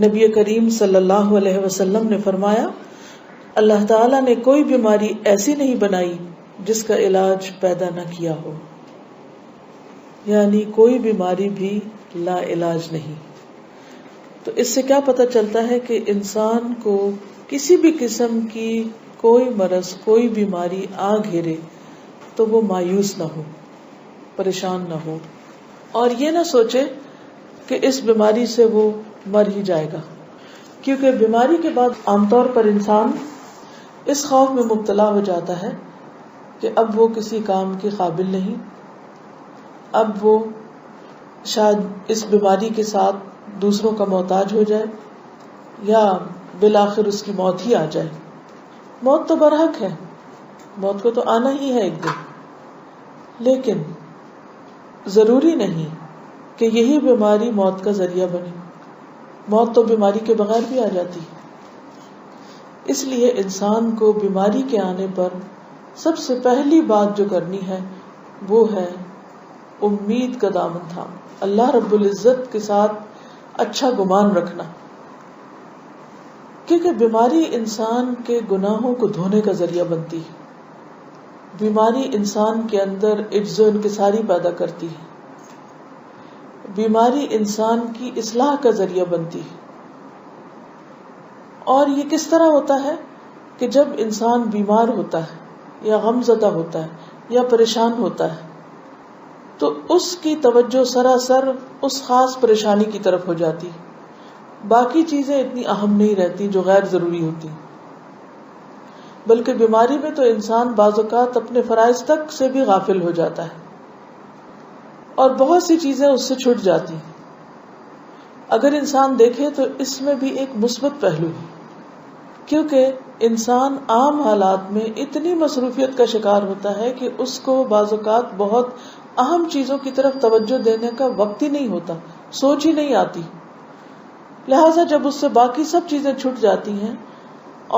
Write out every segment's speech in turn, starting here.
نبی کریم صلی اللہ علیہ وسلم نے فرمایا، اللہ تعالیٰ نے کوئی بیماری ایسی نہیں بنائی جس کا علاج پیدا نہ کیا ہو، یعنی کوئی بیماری بھی لا علاج نہیں۔ تو اس سے کیا پتہ چلتا ہے کہ انسان کو کسی بھی قسم کی کوئی مرض، کوئی بیماری آ گھیرے تو وہ مایوس نہ ہو، پریشان نہ ہو، اور یہ نہ سوچے کہ اس بیماری سے وہ مر ہی جائے گا، کیونکہ بیماری کے بعد عام طور پر انسان اس خوف میں مبتلا ہو جاتا ہے کہ اب وہ کسی کام کے قابل نہیں، اب وہ شاید اس بیماری کے ساتھ دوسروں کا محتاج ہو جائے، یا بالآخر اس کی موت ہی آ جائے۔ موت تو برحق ہے، موت کو تو آنا ہی ہے ایک دن، لیکن ضروری نہیں کہ یہی بیماری موت کا ذریعہ بنے۔ موت تو بیماری کے بغیر بھی آ جاتی ہے۔ اس لیے انسان کو بیماری کے آنے پر سب سے پہلی بات جو کرنی ہے وہ ہے امید کا دامن تھام، اللہ رب العزت کے ساتھ اچھا گمان رکھنا، کیونکہ بیماری انسان کے گناہوں کو دھونے کا ذریعہ بنتی ہے۔ بیماری انسان کے اندر عجز و انکساری پیدا کرتی ہے، بیماری انسان کی اصلاح کا ذریعہ بنتی ہے۔ اور یہ کس طرح ہوتا ہے کہ جب انسان بیمار ہوتا ہے یا غم زدہ ہوتا ہے یا پریشان ہوتا ہے تو اس کی توجہ سراسر اس خاص پریشانی کی طرف ہو جاتی، باقی چیزیں اتنی اہم نہیں رہتی جو غیر ضروری ہوتی، بلکہ بیماری میں تو انسان بعض اوقات اپنے فرائض تک سے بھی غافل ہو جاتا ہے اور بہت سی چیزیں اس سے چھوٹ جاتی۔ اگر انسان دیکھے تو اس میں بھی ایک مثبت پہلو ہے، کیونکہ انسان عام حالات میں اتنی مصروفیت کا شکار ہوتا ہے کہ اس کو بعض اوقات بہت اہم چیزوں کی طرف توجہ دینے کا وقت ہی نہیں ہوتا، سوچ ہی نہیں آتی۔ لہٰذا جب اس سے باقی سب چیزیں چھٹ جاتی ہیں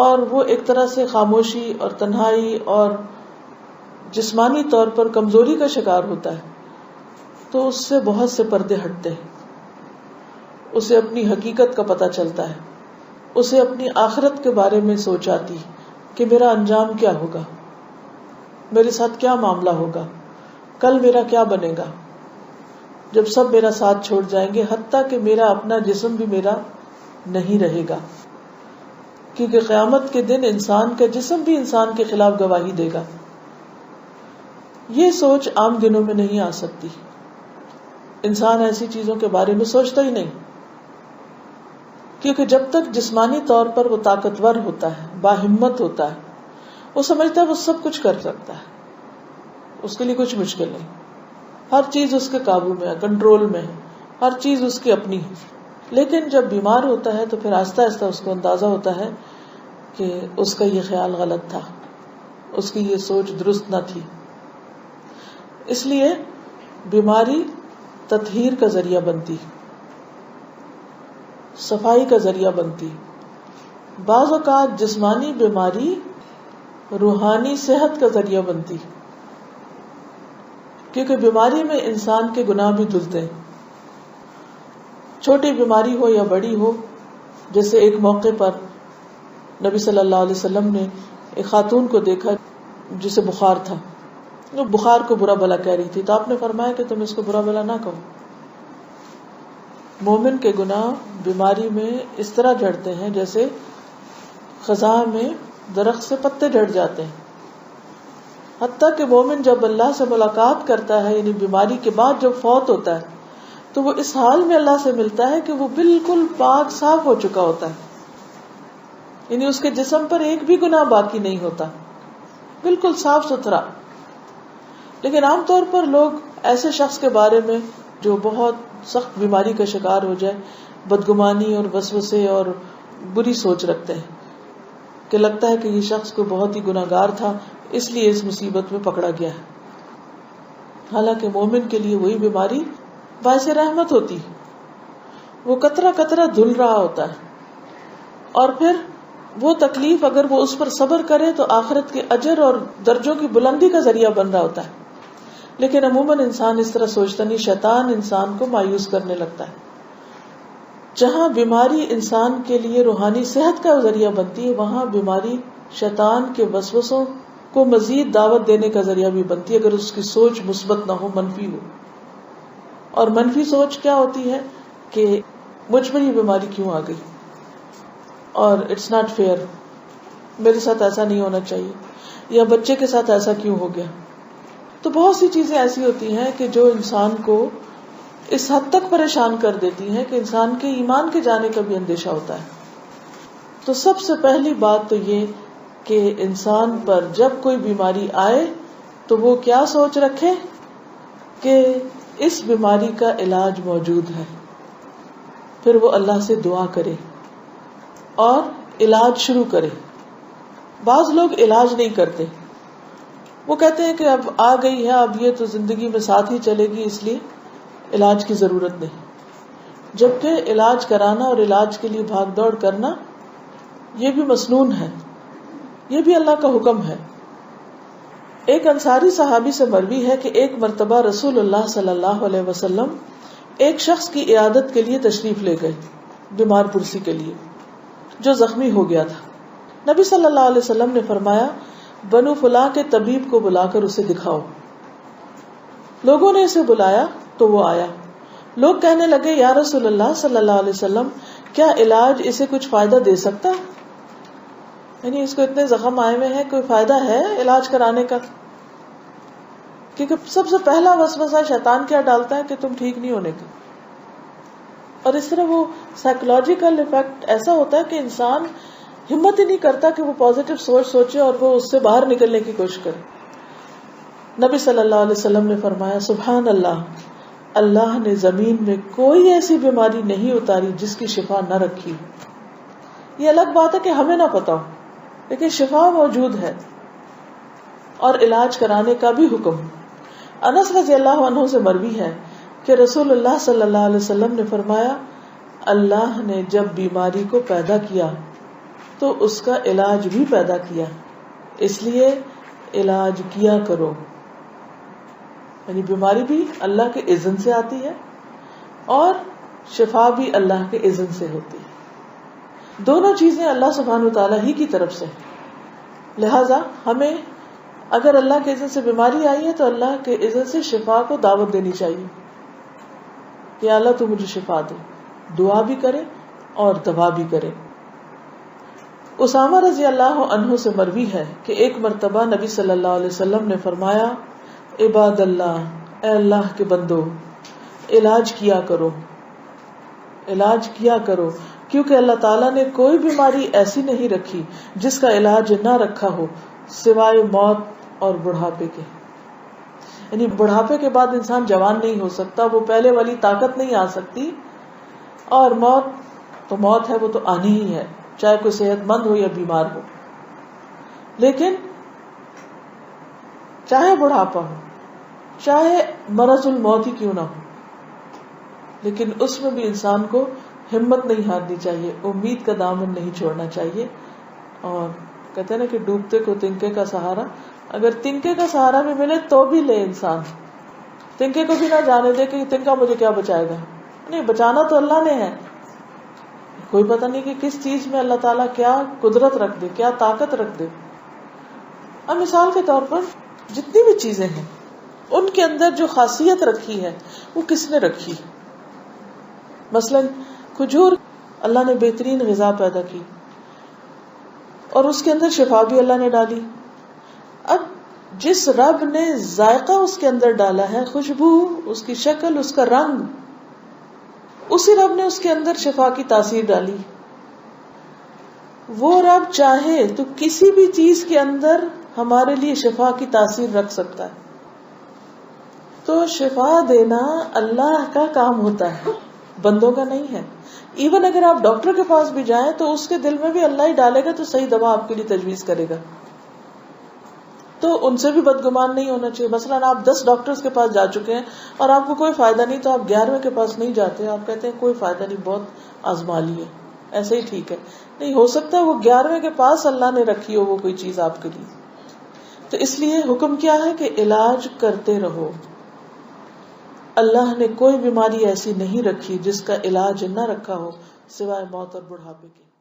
اور وہ ایک طرح سے خاموشی اور تنہائی اور جسمانی طور پر کمزوری کا شکار ہوتا ہے تو اس سے بہت سے پردے ہٹتے ہیں، اسے اپنی حقیقت کا پتہ چلتا ہے، اسے اپنی آخرت کے بارے میں سوچ آتی کہ میرا انجام کیا ہوگا، میرے ساتھ کیا معاملہ ہوگا، کل میرا کیا بنے گا جب سب میرا ساتھ چھوڑ جائیں گے، حتیٰ کہ میرا اپنا جسم بھی میرا نہیں رہے گا، کیونکہ قیامت کے دن انسان کا جسم بھی انسان کے خلاف گواہی دے گا۔ یہ سوچ عام دنوں میں نہیں آ سکتی، انسان ایسی چیزوں کے بارے میں سوچتا ہی نہیں، کیونکہ جب تک جسمانی طور پر وہ طاقتور ہوتا ہے، باہمت ہوتا ہے، وہ سمجھتا ہے وہ سب کچھ کر سکتا ہے، اس کے لیے کچھ مشکل نہیں، ہر چیز اس کے قابو میں ہے، کنٹرول میں ہے، ہر چیز اس کی اپنی ہے۔ لیکن جب بیمار ہوتا ہے تو پھر آہستہ آہستہ اس کو اندازہ ہوتا ہے کہ اس کا یہ خیال غلط تھا، اس کی یہ سوچ درست نہ تھی۔ اس لیے بیماری تطہیر کا ذریعہ بنتی، صفائی کا ذریعہ بنتی۔ بعض اوقات جسمانی بیماری روحانی صحت کا ذریعہ بنتی، کیونکہ بیماری میں انسان کے گناہ بھی دھلتے ہیں، چھوٹی بیماری ہو یا بڑی ہو۔ جیسے ایک موقع پر نبی صلی اللہ علیہ وسلم نے ایک خاتون کو دیکھا جسے بخار تھا، وہ بخار کو برا بھلا کہہ رہی تھی، تو آپ نے فرمایا کہ تم اس کو برا بھلا نہ کہو۔ مومن کے گناہ بیماری میں اس طرح جھڑتے ہیں جیسے خزاں میں درخت سے پتے جھڑ جاتے ہیں، حتیٰ کہ مومن جب اللہ سے ملاقات کرتا ہے، یعنی بیماری کے بعد جب فوت ہوتا ہے، تو وہ اس حال میں اللہ سے ملتا ہے کہ وہ بالکل پاک صاف ہو چکا ہوتا ہے، یعنی اس کے جسم پر ایک بھی گناہ باقی نہیں ہوتا، بالکل صاف ستھرا۔ لیکن عام طور پر لوگ ایسے شخص کے بارے میں جو بہت سخت بیماری کا شکار ہو جائے بدگمانی اور وسوسے اور بری سوچ رکھتے ہیں کہ لگتا ہے کہ یہ شخص کو بہت ہی گناہگار تھا، اس لیے اس مصیبت میں پکڑا گیا ہے۔ حالانکہ مومن کے لیے وہی بیماری باعث رحمت ہوتی، وہ قطرہ قطرہ دھل رہا ہوتا ہے، اور پھر وہ تکلیف اگر وہ اس پر صبر کرے تو آخرت کے اجر اور درجوں کی بلندی کا ذریعہ بن رہا ہوتا ہے۔ لیکن عموماً انسان اس طرح سوچتا نہیں، شیطان انسان کو مایوس کرنے لگتا ہے، جہاں بیماری انسان کے لیے روحانی صحت کا ذریعہ بنتی ہے، وہاں بیماری شیطان کے وسوسوں کو مزید دعوت دینے کا ذریعہ بھی بنتی ہے، اگر اس کی سوچ مثبت نہ ہو، منفی ہو. اور منفی سوچ کیا ہوتی ہے کہ مجھ پر یہ بیماری کیوں آ گئی، اور اٹس ناٹ فیئر، میرے ساتھ ایسا نہیں ہونا چاہیے، یا بچے کے ساتھ ایسا کیوں ہو گیا. تو بہت سی چیزیں ایسی ہوتی ہیں کہ جو انسان کو اس حد تک پریشان کر دیتی ہیں کہ انسان کے ایمان کے جانے کا بھی اندیشہ ہوتا ہے. تو سب سے پہلی بات تو یہ کہ انسان پر جب کوئی بیماری آئے تو وہ کیا سوچ رکھے کہ اس بیماری کا علاج موجود ہے. پھر وہ اللہ سے دعا کرے اور علاج شروع کرے. بعض لوگ علاج نہیں کرتے، وہ کہتے ہیں کہ اب آ گئی ہے، اب یہ تو زندگی میں ساتھ ہی چلے گی، اس لیے علاج کی ضرورت نہیں. جبکہ علاج کرانا اور علاج کے لیے بھاگ دوڑ کرنا یہ بھی مسنون ہے، یہ بھی اللہ کا حکم ہے. ایک انصاری صحابی سے مروی ہے کہ ایک مرتبہ رسول اللہ صلی اللہ علیہ وسلم ایک شخص کی عیادت کے لیے تشریف لے گئے، بیمار پرسی کے لیے، جو زخمی ہو گیا تھا. نبی صلی اللہ علیہ وسلم نے فرمایا، بنو فلاں کے طبیب کو بلا کر اسے دکھاؤ. لوگوں نے اسے بلایا تو وہ آیا. لوگ کہنے لگے، یا رسول اللہ صلی اللہ علیہ وسلم، کیا علاج اسے کچھ فائدہ دے سکتا؟ یعنی اس کو اتنے زخم آئے ہوئے ہیں، کوئی فائدہ ہے علاج کرانے کا؟ کیونکہ سب سے پہلا وسوسہ شیطان کیا ڈالتا ہے کہ تم ٹھیک نہیں ہونے کے. اور اس طرح وہ سائیکولوجیکل ایفیکٹ ایسا ہوتا ہے کہ انسان ہمت ہی نہیں کرتا کہ وہ پازیٹیو سوچ سوچے اور وہ اس سے باہر نکلنے کی کوشش کرے. نبی صلی اللہ علیہ وسلم نے فرمایا، سبحان اللہ، اللہ نے زمین میں کوئی ایسی بیماری نہیں اتاری جس کی شفا نہ رکھی. یہ الگ بات ہے کہ ہمیں نہ پتا ہو، لیکن شفا موجود ہے اور علاج کرانے کا بھی حکم. انس رضی اللہ عنہ سے مروی ہے کہ رسول اللہ صلی اللہ علیہ وسلم نے فرمایا، اللہ نے جب بیماری کو پیدا کیا تو اس کا علاج بھی پیدا کیا، اس لیے علاج کیا کرو. یعنی بیماری بھی اللہ کے اذن سے آتی ہے اور شفا بھی اللہ کے اذن سے ہوتی ہے. دونوں چیزیں اللہ سبحانہ وتعالی ہی کی طرف سے. لہذا ہمیں اگر اللہ کے اذن سے بیماری آئی ہے تو اللہ کے اذن سے شفا کو دعوت دینی چاہیے کہ اللہ تو مجھے شفا دے. دعا بھی کرے اور دوا بھی کرے. اسامہ رضی اللہ عنہ سے مروی ہے کہ ایک مرتبہ نبی صلی اللہ علیہ وسلم نے فرمایا، عباد اللہ، اے اللہ کے بندو، علاج کیا کرو، علاج کیا کرو، کیونکہ اللہ تعالیٰ نے کوئی بیماری ایسی نہیں رکھی جس کا علاج نہ رکھا ہو سوائے موت اور بڑھاپے کے. یعنی بڑھاپے کے بعد انسان جوان نہیں ہو سکتا، وہ پہلے والی طاقت نہیں آ سکتی، اور موت تو موت ہے، وہ تو آنی ہی ہے، چاہے کوئی صحت مند ہو یا بیمار ہو. لیکن چاہے بڑھاپا ہو، چاہے مرض الموت ہی کیوں نہ ہو، لیکن اس میں بھی انسان کو ہمت نہیں ہارنی چاہیے، امید کا دامن نہیں چھوڑنا چاہیے. اور کہتے ہیں نا کہ ڈوبتے کو تنکے کا سہارا، اگر تنکے کا سہارا بھی ملے تو بھی لے انسان. تنکے کو بھی نہ جانے دے کہ تنکا مجھے کیا بچائے گا، نہیں، بچانا تو اللہ نے ہے. کوئی پتہ نہیں کہ کس چیز میں اللہ تعالیٰ کیا قدرت رکھ دے، کیا طاقت رکھ دے. اب مثال کے طور پر جتنی بھی چیزیں ہیں ان کے اندر جو خاصیت رکھی ہے وہ کس نے رکھی؟ مثلا کھجور، اللہ نے بہترین غذا پیدا کی اور اس کے اندر شفا بھی اللہ نے ڈالی. اب جس رب نے ذائقہ اس کے اندر ڈالا ہے، خوشبو، اس کی شکل، اس کا رنگ، اسی رب نے اس کے اندر شفا کی تاثیر ڈالی. وہ رب چاہے تو کسی بھی چیز کے اندر ہمارے لیے شفا کی تاثیر رکھ سکتا ہے. تو شفا دینا اللہ کا کام ہوتا ہے، بندوں کا نہیں ہے. ایون اگر آپ ڈاکٹر کے پاس بھی جائیں تو اس کے دل میں بھی اللہ ہی ڈالے گا تو صحیح دوا آپ کے لیے تجویز کرے گا. تو ان سے بھی بدگمان نہیں ہونا چاہیے. مثلا آپ 10 ڈاکٹرز کے پاس جا چکے ہیں اور آپ کو کوئی فائدہ نہیں، تو آپ 11ویں کے پاس نہیں جاتے، آپ کہتے ہیں کوئی فائدہ نہیں، بہت آزما لیے، ایسے ہی ٹھیک ہے. نہیں، ہو سکتا ہے وہ 11ویں کے پاس اللہ نے رکھی ہو وہ کوئی چیز آپ کے لیے. تو اس لیے حکم کیا ہے کہ علاج کرتے رہو. اللہ نے کوئی بیماری ایسی نہیں رکھی جس کا علاج نہ رکھا ہو سوائے موت اور بڑھاپے کے.